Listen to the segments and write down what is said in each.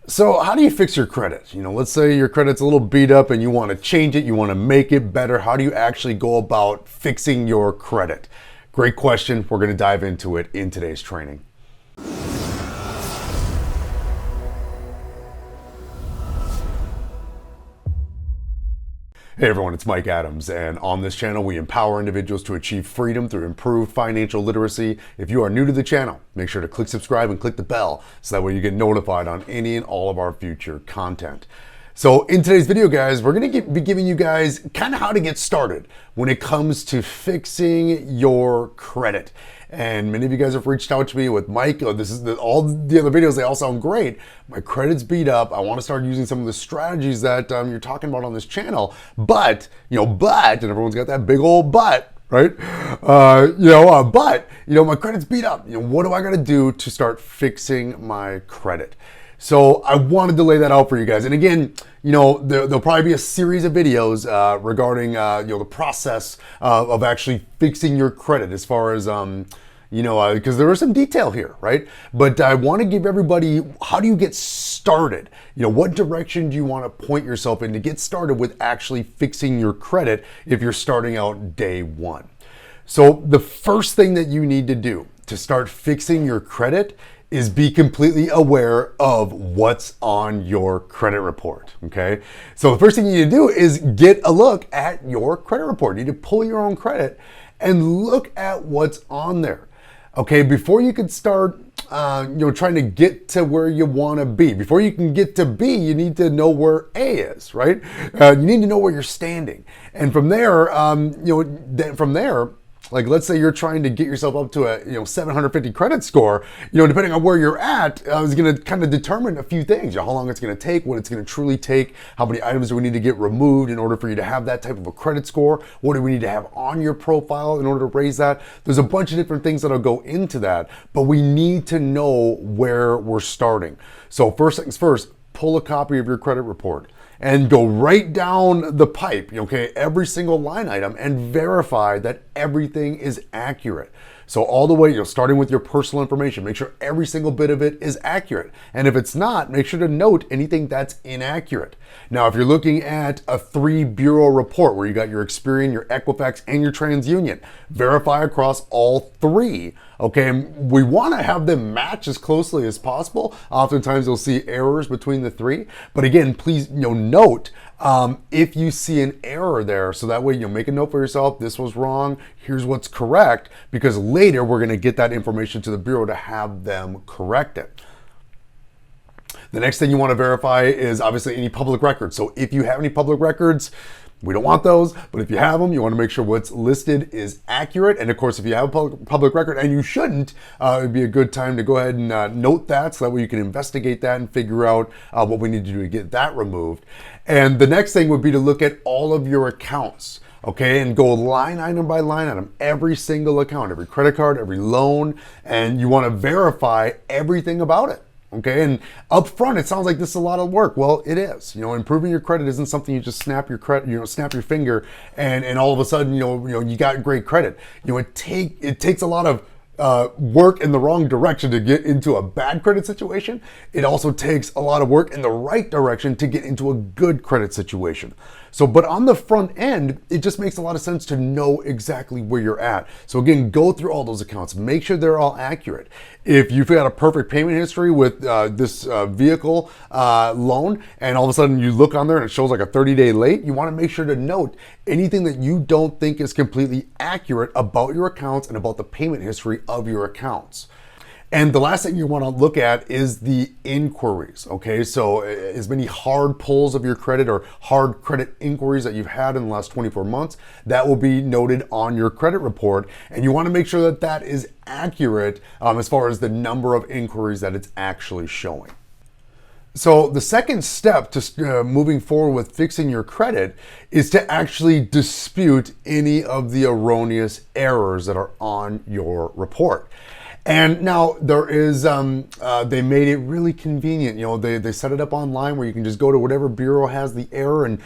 So how do you fix your credit? Let's say your credit's a little beat up and you want to change it, you want to make it better. How do you actually go about fixing your credit? Great question. We're going to dive into it in today's training. Hey everyone, it's Mike Adams, and on this channel we empower individuals to achieve freedom through improved financial literacy. If you are new to the channel, make sure to click subscribe and click the bell so that way you get notified on any and all of our future content. So in today's video, guys, we're going to be giving you guys kind of how to get started when it comes to fixing your credit. And many of you guys have reached out to me with Mike. All the other videos, they all sound great. My credit's beat up. I want to start using some of the strategies that you're talking about on this channel. But, and everyone's got that big old but, right? My credit's beat up. What do I got to do to start fixing my credit? So I wanted to lay that out for you guys. And again, there'll probably be a series of videos regarding the process of actually fixing your credit, as far as because there is some detail here, right? But I want to give everybody, how do you get started? What direction do you want to point yourself in to get started with actually fixing your credit if you're starting out day one? So the first thing that you need to do to start fixing your credit is be completely aware of what's on your credit report, okay? So the first thing you need to do is get a look at your credit report. You need to pull your own credit and look at what's on there, okay? Before you can start, trying to get to where you want to be. Before you can get to B, you need to know where A is, right? You need to know where you're standing. And from there, like let's say you're trying to get yourself up to a 750 credit score, depending on where you're at, is going to kind of determine a few things. How long it's going to take, what it's going to truly take, how many items do we need to get removed in order for you to have that type of a credit score, what do we need to have on your profile in order to raise that. There's a bunch of different things that'll go into that, but we need to know where we're starting. So first things first, pull a copy of your credit report and go right down the pipe, okay, every single line item, and verify that everything is accurate. So all the way, starting with your personal information, make sure every single bit of it is accurate. And if it's not, make sure to note anything that's inaccurate. Now, if you're looking at a 3-bureau report where you got your Experian, your Equifax, and your TransUnion, verify across all 3. Okay, and we want to have them match as closely as possible. Oftentimes you'll see errors between the 3, but again, please note if you see an error there, so that way you'll make a note for yourself. This was wrong. Here's what's correct, because later we're going to get that information to the bureau to have them correct it. The next thing you want to verify is obviously any public records. So if you have any public records, we don't want those, but if you have them, you want to make sure what's listed is accurate. And of course, if you have a public record, and you shouldn't, it'd be a good time to go ahead and note that, so that way you can investigate that and figure out what we need to do to get that removed. And the next thing would be to look at all of your accounts, okay, and go line item by line item, every single account, every credit card, every loan, and you want to verify everything about it. Okay, and up front, it sounds like this is a lot of work. Well, it is. Improving your credit isn't something you just snap your credit, snap your finger, and all of a sudden, you got great credit. It takes a lot of work in the wrong direction to get into a bad credit situation. It also takes a lot of work in the right direction to get into a good credit situation. So, but on the front end, it just makes a lot of sense to know exactly where you're at. So again, go through all those accounts, make sure they're all accurate. If you've got a perfect payment history with this vehicle loan, and all of a sudden you look on there and it shows like a 30-day late, you want to make sure to note anything that you don't think is completely accurate about your accounts and about the payment history of your accounts. And the last thing you want to look at is the inquiries, okay? So as many hard pulls of your credit or hard credit inquiries that you've had in the last 24 months, that will be noted on your credit report. And you want to make sure that that is accurate as far as the number of inquiries that it's actually showing. So the second step to moving forward with fixing your credit is to actually dispute any of the erroneous errors that are on your report. And now there is, they made it really convenient. They set it up online where you can just go to whatever bureau has the error and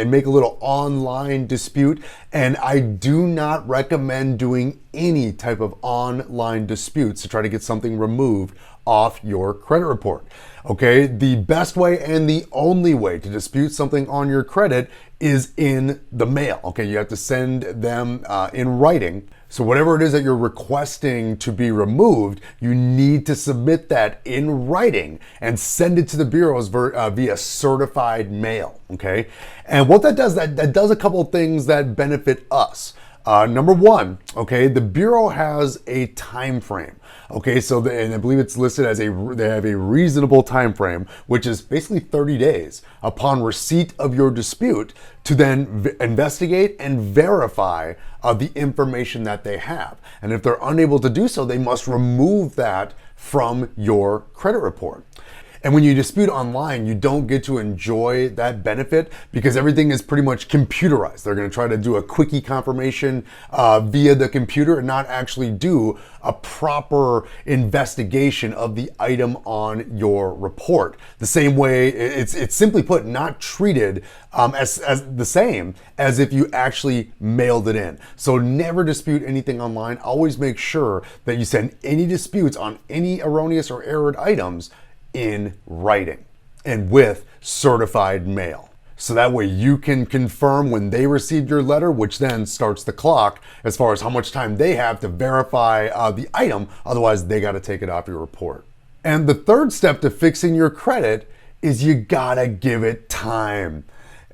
make a little online dispute. And I do not recommend doing any type of online disputes to try to get something removed off your credit report. Okay, the best way and the only way to dispute something on your credit is in the mail. Okay, you have to send them in writing. So whatever it is that you're requesting to be removed, you need to submit that in writing and send it to the bureaus via certified mail. Okay, and what that does a couple of things that benefit us. Number one, okay, the bureau has a time frame. Okay, so and I believe it's listed as they have a reasonable time frame, which is basically 30 days upon receipt of your dispute to then investigate and verify the information that they have. And if they're unable to do so, they must remove that from your credit report. And when you dispute online, you don't get to enjoy that benefit because everything is pretty much computerized. They're going to try to do a quickie confirmation via the computer and not actually do a proper investigation of the item on your report. The same way, it's simply put, not treated as the same as if you actually mailed it in. So never dispute anything online. Always make sure that you send any disputes on any erroneous or errored items in writing and with certified mail. So that way you can confirm when they received your letter, which then starts the clock as far as how much time they have to verify the item. Otherwise, they got to take it off your report. And the third step to fixing your credit is you gotta give it time.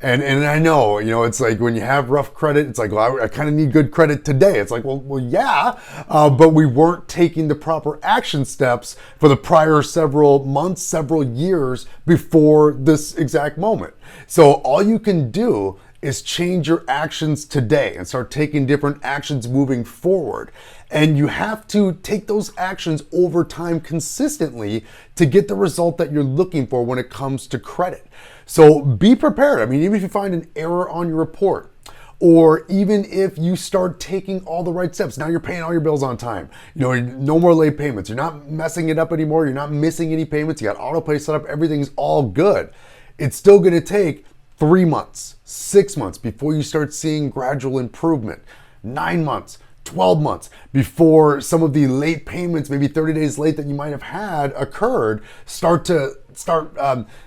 And I know, it's like when you have rough credit, it's like, well, I kind of need good credit today. It's like, well, yeah, but we weren't taking the proper action steps for the prior several months, several years before this exact moment. So all you can do is change your actions today and start taking different actions moving forward. And you have to take those actions over time consistently to get the result that you're looking for when it comes to credit. So be prepared. I mean, even if you find an error on your report, or even if you start taking all the right steps, now you're paying all your bills on time. No more late payments. You're not messing it up anymore. You're not missing any payments. You got auto pay set up. Everything's all good. It's still going to take 3 months, 6 months before you start seeing gradual improvement. 9 months, 12 months before some of the late payments, maybe 30 days late that you might have had occurred, start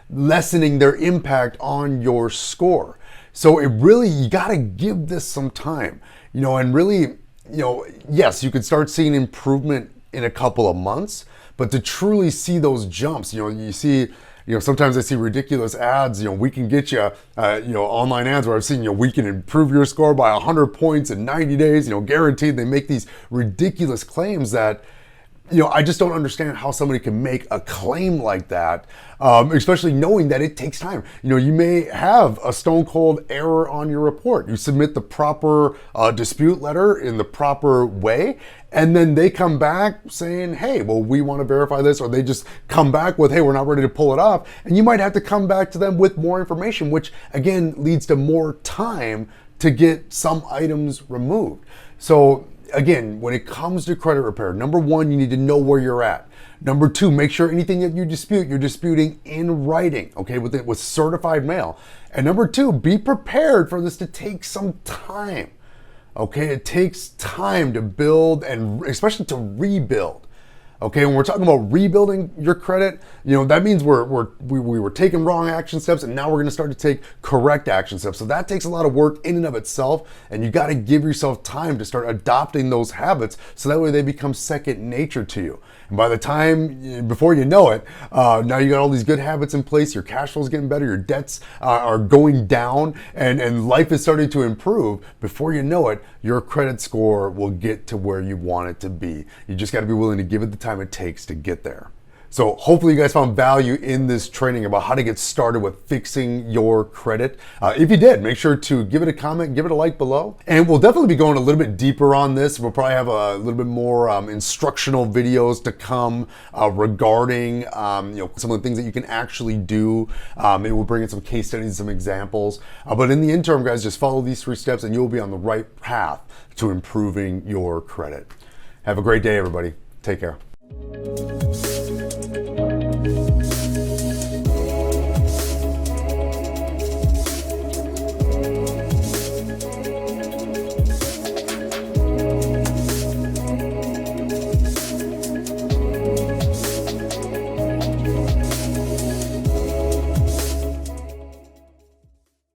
lessening their impact on your score. So you got to give this some time, and really, yes, you could start seeing improvement in a couple of months, but to truly see those jumps, you see, sometimes I see ridiculous ads, we can get you, online ads where I've seen, we can improve your score by 100 points in 90 days, guaranteed. They make these ridiculous claims that, I just don't understand how somebody can make a claim like that, especially knowing that it takes time. You may have a stone cold error on your report. You submit the proper dispute letter in the proper way, and then they come back saying, hey, well, we want to verify this, or they just come back with, hey, we're not ready to pull it off. And you might have to come back to them with more information, which again leads to more time to get some items removed. So again, when it comes to credit repair, number one, you need to know where you're at. Number two, make sure anything that you dispute, you're disputing in writing, okay, with certified mail. And number two, be prepared for this to take some time, okay? It takes time to build and especially to rebuild. Okay, when we're talking about rebuilding your credit, that means we were taking wrong action steps, and now we're going to start to take correct action steps. So that takes a lot of work in and of itself, and you got to give yourself time to start adopting those habits so that way they become second nature to you. And by the time, before you know it, now you got all these good habits in place, your cash flow is getting better, your debts are going down, and life is starting to improve. Before you know it, your credit score will get to where you want it to be. You just got to be willing to give it the time it takes to get there. So hopefully you guys found value in this training about how to get started with fixing your credit. If you did, make sure to give it a comment, give it a like below. And we'll definitely be going a little bit deeper on this. We'll probably have a little bit more instructional videos to come regarding some of the things that you can actually do. Maybe we'll bring in some case studies, some examples. But in the interim, guys, just follow these 3 steps and you'll be on the right path to improving your credit. Have a great day, everybody. Take care.